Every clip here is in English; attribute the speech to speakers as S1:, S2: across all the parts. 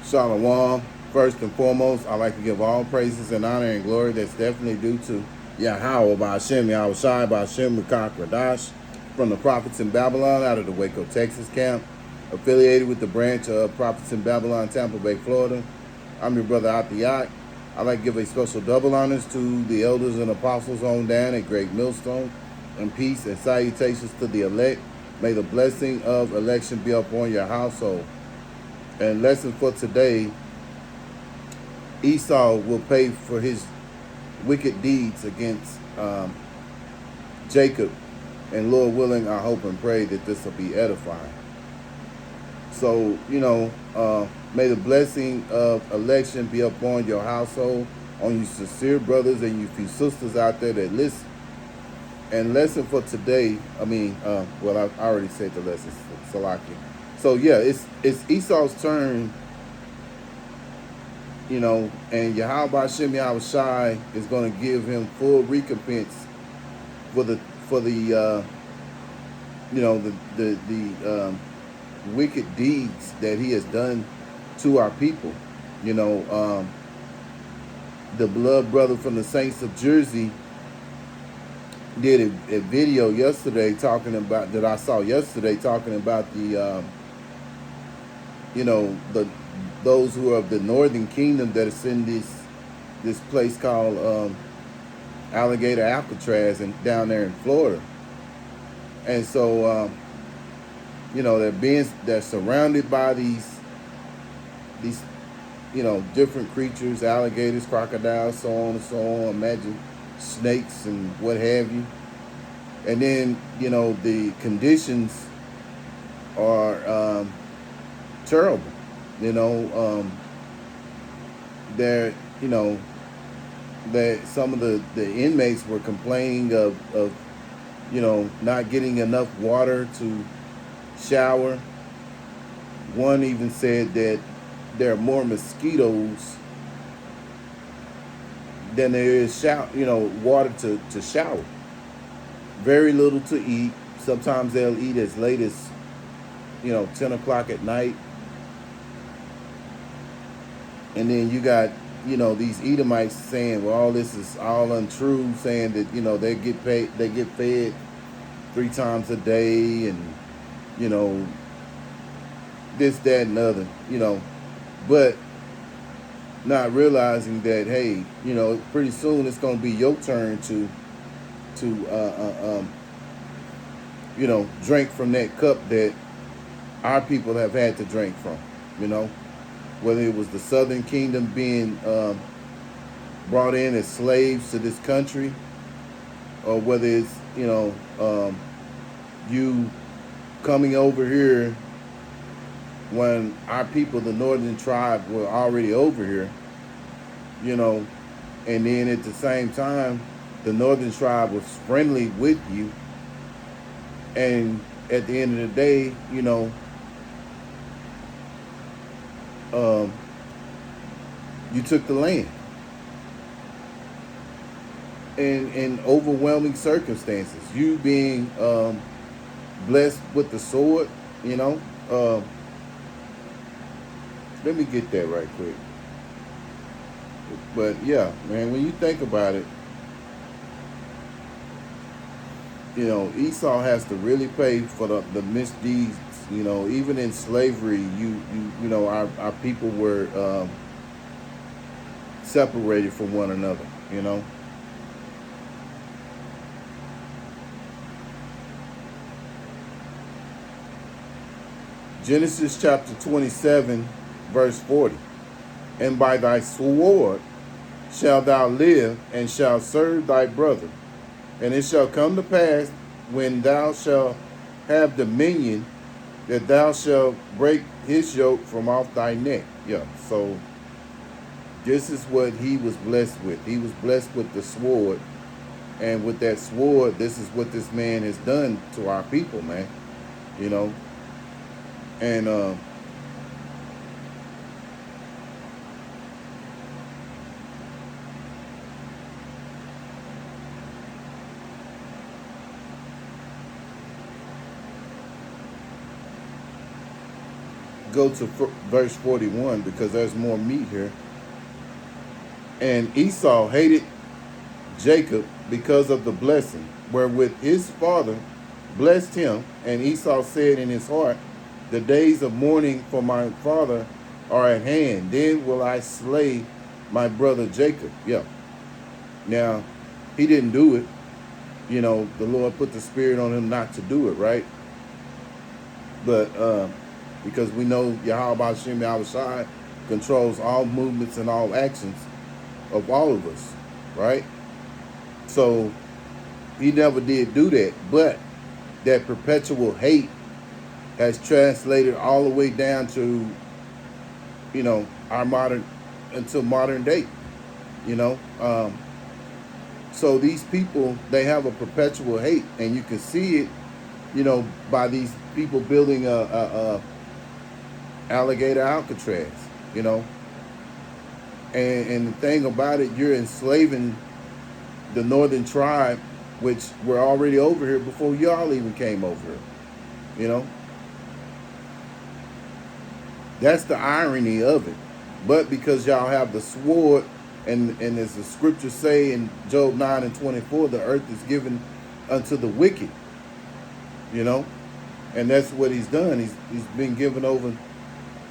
S1: Shalom. First and foremost, I like to give all praises and honor and glory that's definitely due to Yahweh by Hashem, Yahweh Shai by Hashem, Rakash Radash, from the Prophets in Babylon out of the Waco, Texas camp, affiliated with the branch of Prophets in Babylon, Tampa Bay, Florida. I'm your brother Athiyak. I'd like to give a special double honors to the elders and apostles on down at Great Millstone, and peace and salutations to the elect. May the blessing of election be upon your household. And lesson for today, Esau will pay for his wicked deeds against Jacob. And Lord willing, I hope and pray that this will be edifying. So, may the blessing of election be upon your household, on you sincere brothers and you few sisters out there that listen. And lesson for today, I already said the lesson, Salaki. So yeah, it's Esau's turn, and Yahweh Hashem Yahweh Shai is going to give him full recompense for the wicked deeds that he has done to our people. The blood brother from the Saints of Jersey did a video yesterday talking about the those who are of the northern kingdom that is in this place called Alligator Alcatraz and down there in Florida. And so they're surrounded by these different creatures, alligators, crocodiles, so on and so on. Imagine snakes and what have you. And then the conditions are terrible. That some of the inmates were complaining of not getting enough water to shower. One even said that there are more mosquitoes than there is water to shower. Very little to eat. Sometimes they'll eat as late as 10 o'clock at night. And then you got these Edomites saying, well, all this is all untrue, saying that they get fed 3 times a day, and this, that, and other, but not realizing that, hey, pretty soon it's going to be your turn to drink from that cup that our people have had to drink from. Whether it was the Southern Kingdom being brought in as slaves to this country, or whether it's you coming over here when our people, the northern tribe, were already over here, and then at the same time, the northern tribe was friendly with you, and at the end of the day, you took the land in overwhelming circumstances. You being blessed with the sword, let me get that right quick. But yeah, man, when you think about it, Esau has to really pay for the misdeeds. Even in slavery, our people were separated from one another. Genesis chapter 27, verse 40. And by thy sword shalt thou live, and shalt serve thy brother. And it shall come to pass, when thou shalt have dominion, that thou shalt break his yoke from off thy neck. Yeah, so this is what he was blessed with. He was blessed with the sword. And with that sword, this is what this man has done to our people, man. And go to verse 41 because there's more meat here. And Esau hated Jacob because of the blessing wherewith his father blessed him. And Esau said in his heart, the days of mourning for my father are at hand. Then will I slay my brother Jacob. Yeah. Now, he didn't do it. You know, the Lord put the spirit on him not to do it, right? But because we know Yahweh Shem Yahushai controls all movements and all actions of all of us, right? So he never did do that. But that perpetual hate has translated all the way down to, you know, our until modern day, you know. So these people, they have a perpetual hate, and you can see it, you know, by these people building a alligator Alcatraz, you know. And the thing about it, you're enslaving the northern tribe, which were already over here before y'all even came over here, you know. That's the irony of it. But because y'all have the sword, and as the scriptures say in Job 9:24, the earth is given unto the wicked, you know. And that's what he's done. He's been given over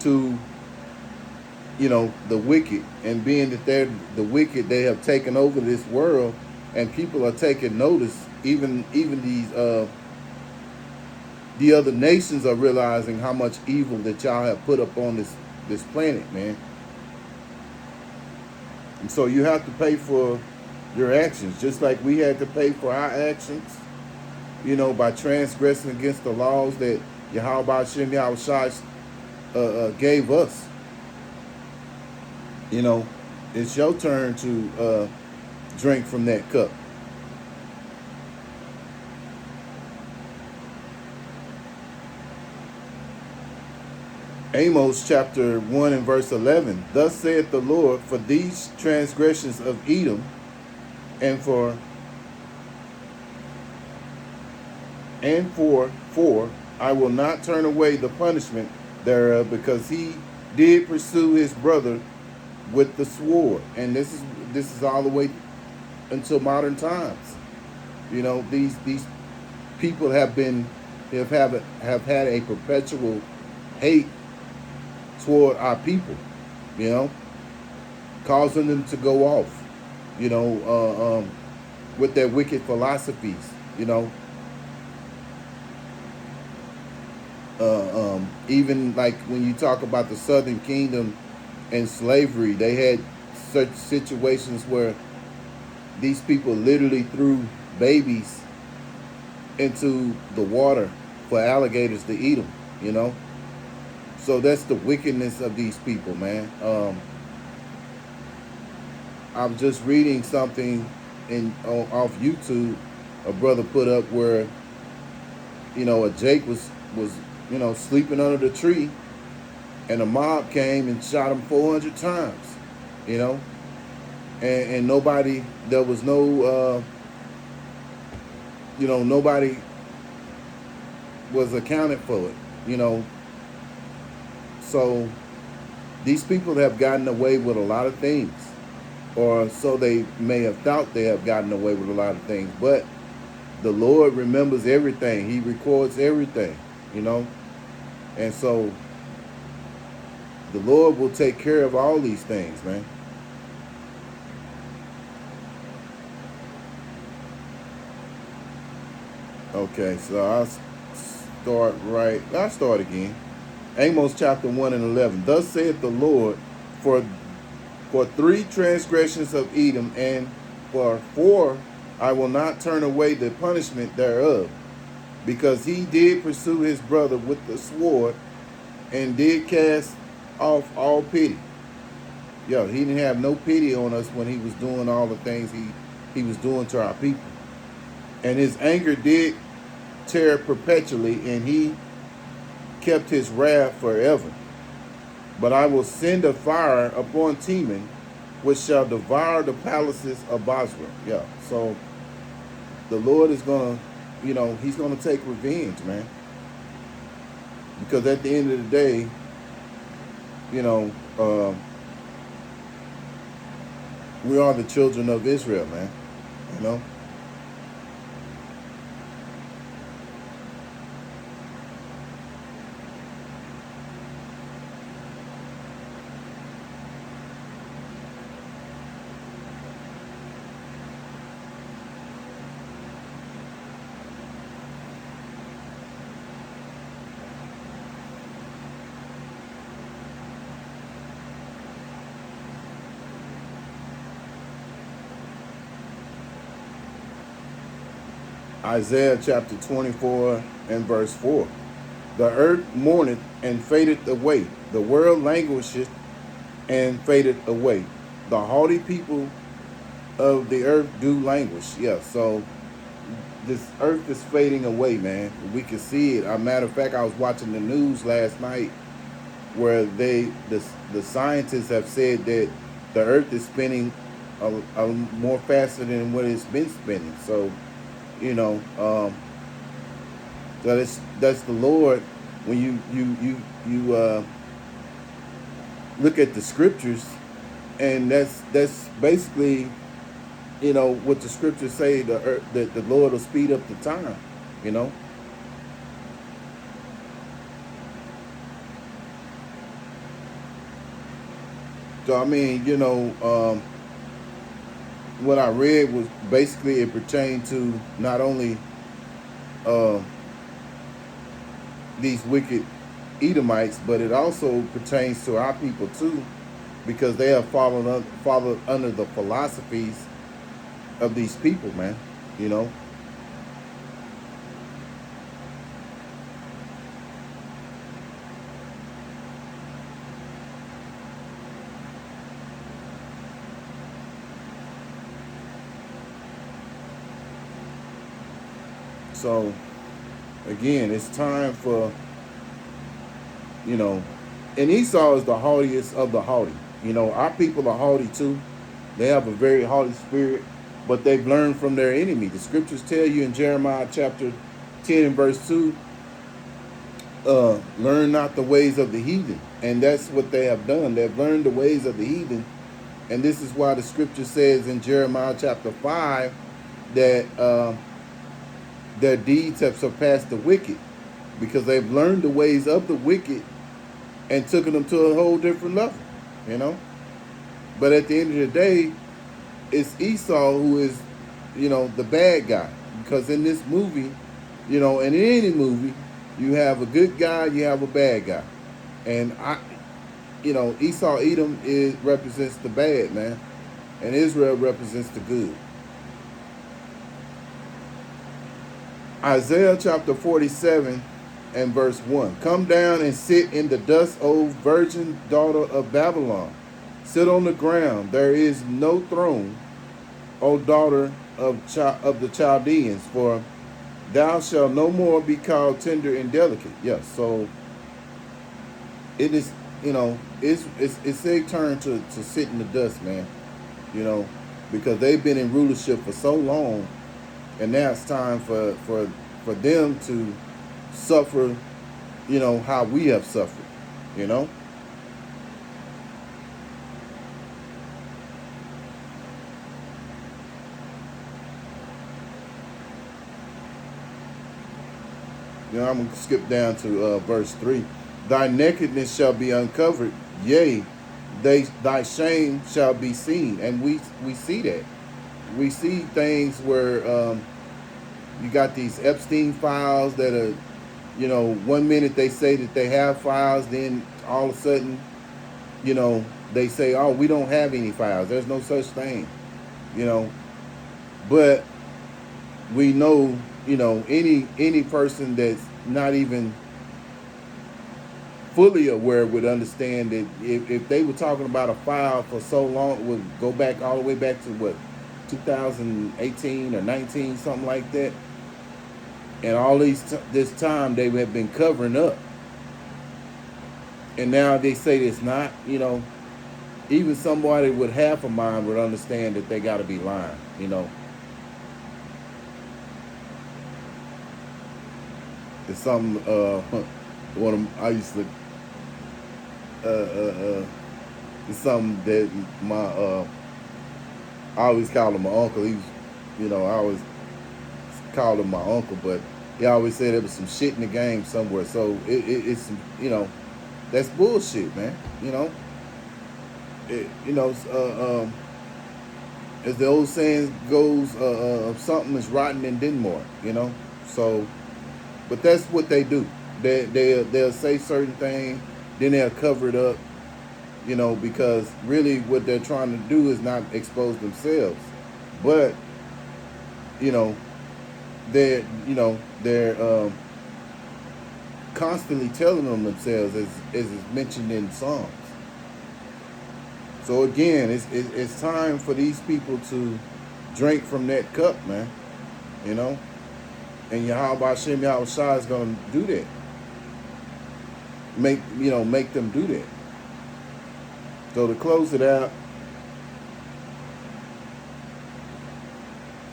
S1: to, you know, the wicked. And being that they're the wicked, they have taken over this world, and people are taking notice. Even these the other nations are realizing how much evil that y'all have put up on this planet, man. And so you have to pay for your actions, just like we had to pay for our actions, you know, by transgressing against the laws that Yahweh Shem Yahushai gave us. You know, it's your turn to drink from that cup. Amos chapter 1 and verse 11. Thus saith the Lord, for these transgressions of Edom, and for I will not turn away the punishment thereof, because he did pursue his brother with the sword. And this is all the way until modern times. You know, these people have had a perpetual hate toward our people, you know, causing them to go off, you know, with their wicked philosophies, you know. Even like when you talk about the Southern Kingdom and slavery, they had such situations where these people literally threw babies into the water for alligators to eat them, you know. So that's the wickedness of these people, man. I'm just reading something off YouTube. A brother put up where, you know, a Jake was you know, sleeping under the tree, and a mob came and shot him 400 times, you know, and nobody, there was no, you know, nobody was accounted for it, you know. So these people have gotten away with a lot of things, or so they may have thought they have gotten away with a lot of things, but the Lord remembers everything. He records everything, you know. And so the Lord will take care of all these things, man. Okay, so I'll start again. Amos chapter 1 and 11. Thus saith the Lord, for 3 transgressions of Edom, and for 4 I will not turn away the punishment thereof, because he did pursue his brother with the sword, and did cast off all pity. Yo, he didn't have no pity on us when he was doing all the things he was doing to our people. And his anger did tear perpetually, and he kept his wrath forever. But I will send a fire upon Teman, which shall devour the palaces of Basra. Yeah, so the Lord is going to, you know, he's going to take revenge, man. Because at the end of the day, you know, we are the children of Israel, man. You know, Isaiah chapter 24 and verse 4. The earth mourneth and fadeth away. The world languisheth and fadeth away. The haughty people of the earth do languish. Yeah, so this earth is fading away, man. We can see it. As a matter of fact, I was watching the news last night where the scientists have said that the earth is spinning a more faster than what it's been spinning. So, you know, that's the Lord. When you look at the scriptures, and that's basically, what the scriptures say, the earth, that the Lord will speed up the time. You know, so I mean, what I read was basically it pertained to not only uh, these wicked Edomites, but it also pertains to our people too, because they have followed under the philosophies of these people, man. You know, so again, it's time for you know, and Esau is the haughtiest of the haughty. Our people are haughty too. They have a very haughty spirit, but they've learned from their enemy. The scriptures tell you in Jeremiah chapter 10 and verse 2, learn not the ways of the heathen. And that's what they have done. They've learned the ways of the heathen. And this is why the scripture says in Jeremiah chapter 5 that their deeds have surpassed the wicked, because they've learned the ways of the wicked and took them to a whole different level, you know. But at the end of the day, it's Esau who is, the bad guy. Because in this movie, in any movie, you have a good guy, you have a bad guy, and Esau Edom represents the bad, man, and Israel represents the good. Isaiah chapter 47 and verse 1. Come down and sit in the dust, O virgin daughter of Babylon. Sit on the ground. There is no throne, O daughter of the Chaldeans, for thou shalt no more be called tender and delicate. Yes, so it is, it's their turn to sit in the dust, man. You know, because they've been in rulership for so long, and now it's time for them to suffer, how we have suffered, you know. I'm going to skip down to verse 3. Thy nakedness shall be uncovered, yea, thy shame shall be seen. And we see that. We see things where you got these Epstein files that are, 1 minute they say that they have files, then all of a sudden, they say, oh, we don't have any files. There's no such thing, you know. But we know, any person that's not even fully aware would understand that if they were talking about a file for so long, it would go back all the way back to what, 2018 or 19, something like that. And all this time they have been covering up, and now they say it's not. Even somebody with half a mind would understand that they got to be lying. It's something. One of I used to it's something that I always call him my uncle. I always called him my uncle, but he always said there was some shit in the game somewhere. So it's that's bullshit, man. It, you know, as the old saying goes, something is rotten in Denmark. So, but that's what they do. They'll say certain things, then they'll cover it up. Because really what they're trying to do is not expose themselves, but you know they're constantly telling them themselves, as is mentioned in Psalms. So again, it's time for these people to drink from that cup, man. And Yahweh Shem Yahweh Shai is going to do that. Make them do that. So to close it out,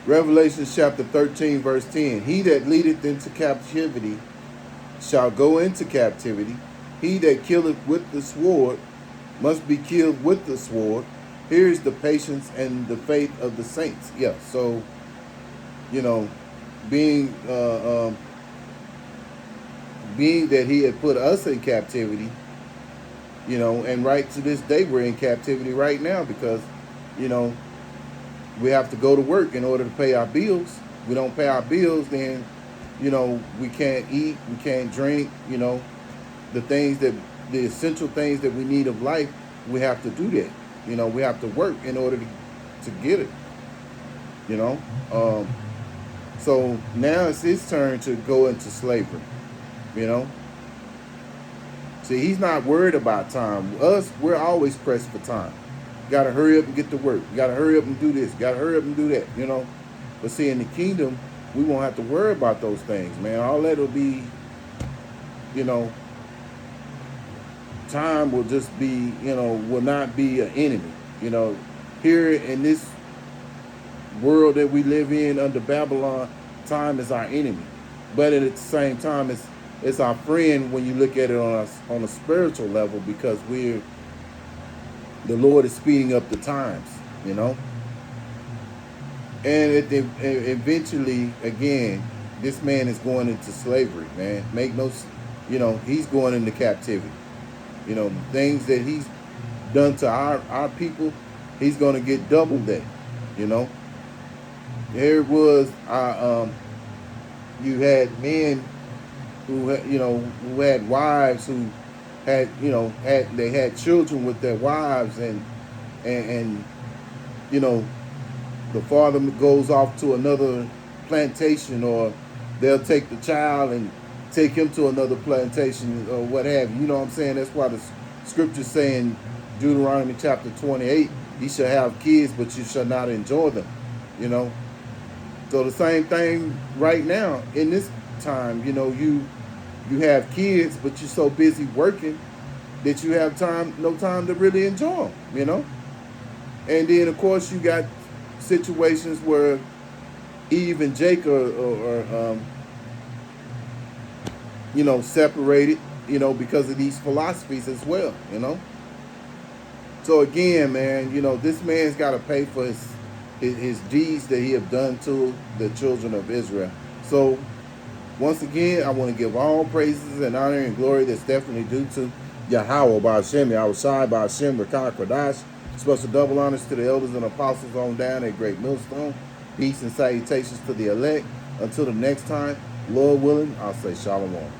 S1: Revelation chapter 13, verse 10. He that leadeth into captivity shall go into captivity. He that killeth with the sword must be killed with the sword. Here is the patience and the faith of the saints. Yeah, so, being that he had put us in captivity, and right to this day we're in captivity right now because, we have to go to work in order to pay our bills. We don't pay our bills, then, we can't eat, we can't drink, the essential things that we need of life, we have to do that. We have to work in order to get it, So now it's his turn to go into slavery, See, he's not worried about time. Us, we're always pressed for time. You got to hurry up and get to work. You got to hurry up and do this. You got to hurry up and do that, But see, in the kingdom, we won't have to worry about those things, man. All that will be, time will just be, will not be an enemy. Here in this world that we live in under Babylon, time is our enemy. But at the same time, it's our friend when you look at it on a spiritual level, because the Lord is speeding up the times, And eventually, again, this man is going into slavery, man. He's going into captivity. The things that he's done to our people, he's going to get double that, Here it was, you had men who had wives who had they had children with their wives, and the father goes off to another plantation, or they'll take the child and take him to another plantation or what have you. You know what I'm saying? That's why the scripture's saying, Deuteronomy chapter 28, you shall have kids, but you shall not enjoy them. So the same thing right now in this time, you have kids, but you're so busy working that you have no time to really enjoy them, And then, of course, you got situations where Eve and Jacob are separated, because of these philosophies as well, So again, man, this man's got to pay for his deeds that he have done to the children of Israel. So once again, I want to give all praises and honor and glory that's definitely due to Yahweh Ba'ashem, Yahweh Shai Ba'ashem, Rakah Kodash. Special double honors to the elders and apostles on down at Great Millstone. Peace and salutations to the elect. Until the next time, Lord willing, I'll say Shalom.